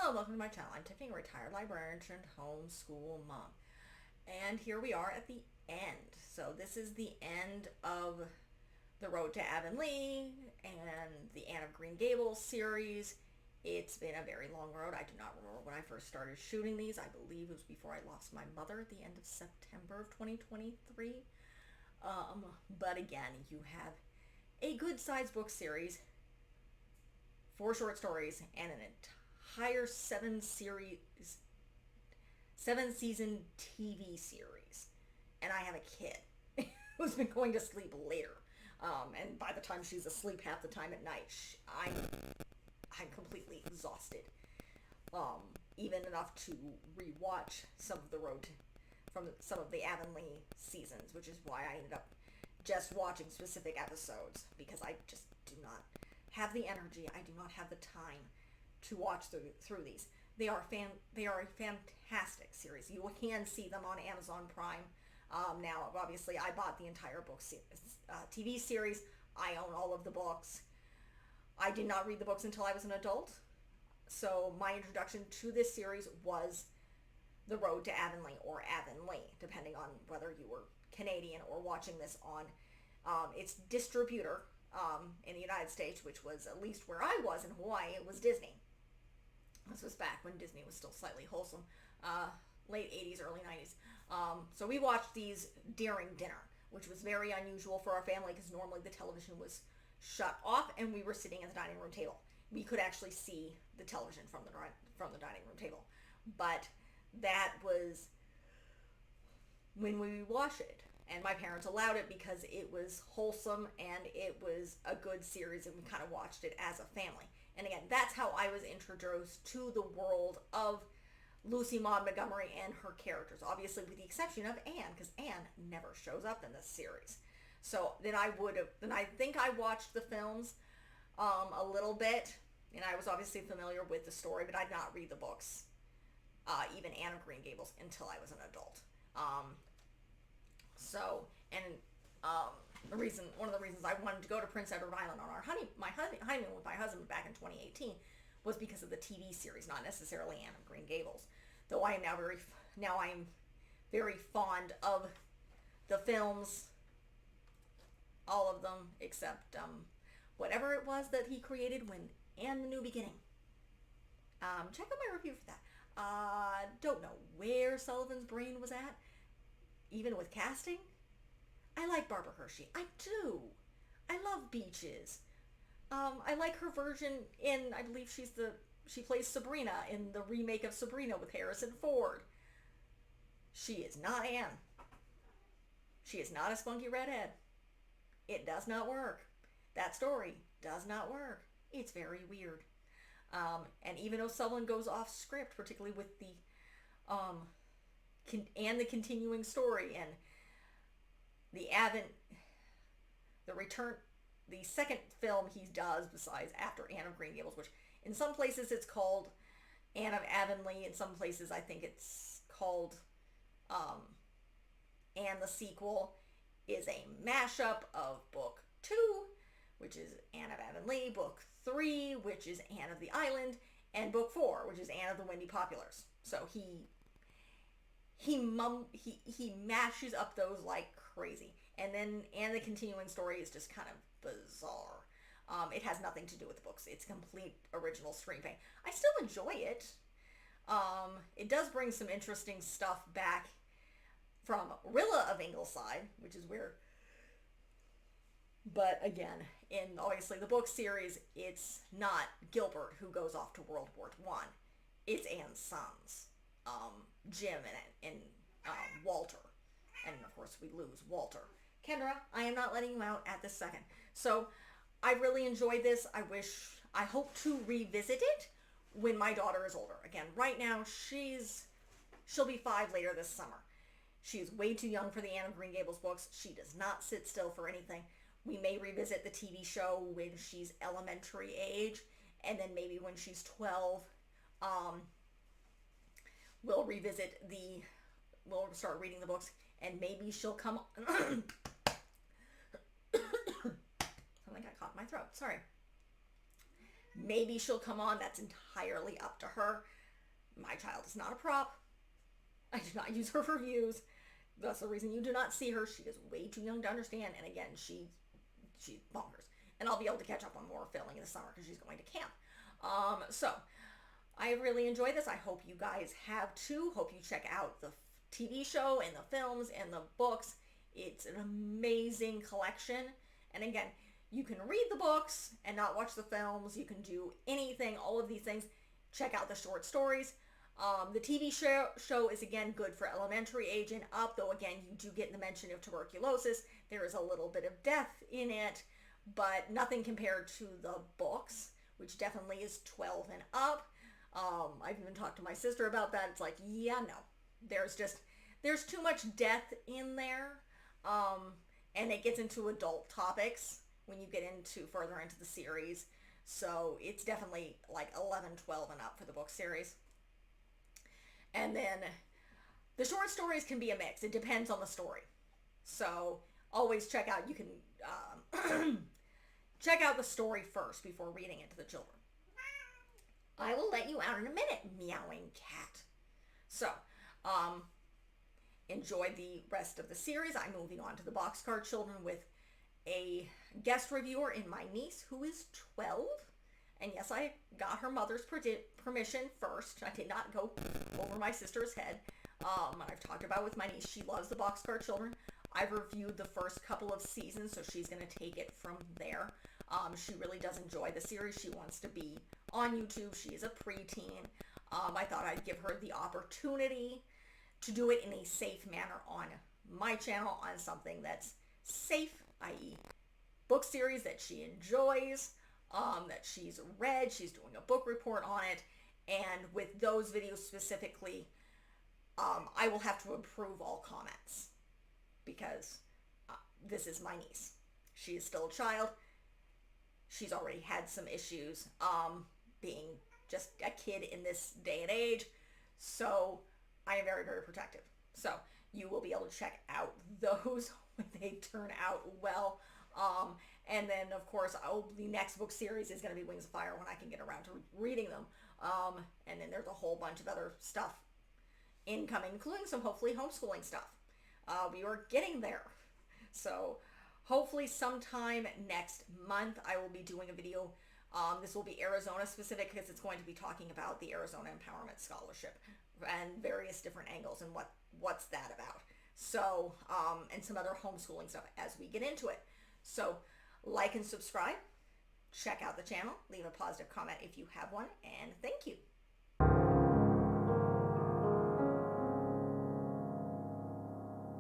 Hello, welcome to my channel. I'm Tiffany, a retired librarian turned homeschool mom. And here we are at the end. So this is the end of the Road to Avonlea and the Anne of Green Gables series. It's been a very long road. I do not remember when I first started shooting these. I believe it was before I lost my mother at the end of September of 2023. But again, you have a good-sized book series, 4 short stories, and an entire 7-season TV series. And I have a kid who's been going to sleep later. And by the time she's asleep half the time at night, I'm completely exhausted. Even enough to rewatch some of the road from some of the Avonlea seasons, which is why I ended up just watching specific episodes, because I just do not have the energy. I do not have the time to watch through these. They are a fantastic series. You can see them on Amazon Prime. Now, obviously, I bought the entire TV series. I own all of the books. I did not read the books until I was an adult. So my introduction to this series was The Road to Avonlea, or Avonlea, depending on whether you were Canadian or watching this on its distributor in the United States, which was, at least where I was in Hawaii, it was Disney. This was back when Disney was still slightly wholesome, late 80s, early 90s. So we watched these during dinner, which was very unusual for our family, because normally the television was shut off and we were sitting at the dining room table. We could actually see the television from the dining room table. But that was when we watched it. And my parents allowed it because it was wholesome and it was a good series, and we kind of watched it as a family. And again, that's how I was introduced to the world of Lucy Maud Montgomery and her characters, obviously with the exception of Anne, because Anne never shows up in this series. So then I think I watched the films a little bit, and I was obviously familiar with the story, but I did not read the books, even Anne of Green Gables, until I was an adult. One of the reasons I wanted to go to Prince Edward Island on my honeymoon with my husband back in 2018 was because of the TV series, not necessarily Anne of Green Gables. Though I am I am very fond of the films, all of them except whatever it was that he created when Anne the New Beginning. Check out my review for that. Don't know where Sullivan's brain was at, even with casting. I like Barbara Hershey. I do. I love Beaches. I like her version in, I believe she plays Sabrina in the remake of Sabrina with Harrison Ford. She is not Anne. She is not a spunky redhead. It does not work. That story does not work. It's very weird. And even though Sullivan goes off script, particularly with the and the continuing story and the second film he does besides after Anne of Green Gables, which in some places it's called Anne of Avonlea, in some places I think it's called Anne the Sequel, is a mashup of book 2, which is Anne of Avonlea, book 3, which is Anne of the Island, and book 4, which is Anne of the Windy Populars. So he mashes up those like crazy. And the continuing story is just kind of bizarre. It has nothing to do with the books. It's complete original screenplay. I still enjoy it. It does bring some interesting stuff back from Rilla of Ingleside, which is where... But again, in obviously the book series, it's not Gilbert who goes off to World War I. It's Anne's sons, Jim and Walter. And of course we lose Walter. Kendra, I am not letting you out at this second. So I really enjoyed this. I hope to revisit it when my daughter is older. Again, right now she'll be 5 later this summer. She's way too young for the Anne of Green Gables books. She does not sit still for anything. We may revisit the TV show when she's elementary age, and then maybe when she's 12, we'll start reading the books, and maybe she'll come on. Something got caught in my throat. Sorry. Maybe she'll come on. That's entirely up to her. My child is not a prop. I do not use her for views. That's the reason you do not see her. She is way too young to understand. And again, she's bonkers. And I'll be able to catch up on more filming in the summer because she's going to camp. So I really enjoy this. I hope you guys have too. Hope you check out the TV show and the films and the books. It's an amazing collection. And again, you can read the books and not watch the films. You can do anything, all of these things. Check out the short stories. The TV show is, again, good for elementary age and up, though, again, you do get the mention of tuberculosis. There is a little bit of death in it, but nothing compared to the books, which definitely is 12 and up. I've even talked to my sister about that. It's like, yeah, no. There's too much death in there, and it gets into adult topics when you get further into the series. So it's definitely like 11, 12 and up for the book series. And then the short stories can be a mix. It depends on the story. So always check out, you can check out the story first before reading it to the children. I will let you out in a minute, meowing cat. So, enjoy the rest of the series. I'm moving on to the Boxcar Children with a guest reviewer in my niece who is 12. And yes, I got her mother's permission first. I did not go over my sister's head. I've talked about it with my niece. She loves the Boxcar Children. I've reviewed the first couple of seasons, so she's going to take it from there. She really does enjoy the series. She wants to be on YouTube. She is a preteen. I thought I'd give her the opportunity to do it in a safe manner on my channel, on something that's safe, i.e. book series that she enjoys, that she's read. She's doing a book report on it. And with those videos specifically, I will have to approve all comments because this is my niece. She is still a child. She's already had some issues being just a kid in this day and age. So I am very, very protective. So you will be able to check out those when they turn out well. And then, of course, the next book series is going to be Wings of Fire when I can get around to reading them. And then there's a whole bunch of other stuff incoming, including some hopefully homeschooling stuff. We are getting there. So hopefully sometime next month I will be doing a video. This will be Arizona specific because it's going to be talking about the Arizona Empowerment Scholarship and various different angles and what's that about. So, and some other homeschooling stuff as we get into it. So like and subscribe, check out the channel, leave a positive comment if you have one, and thank you.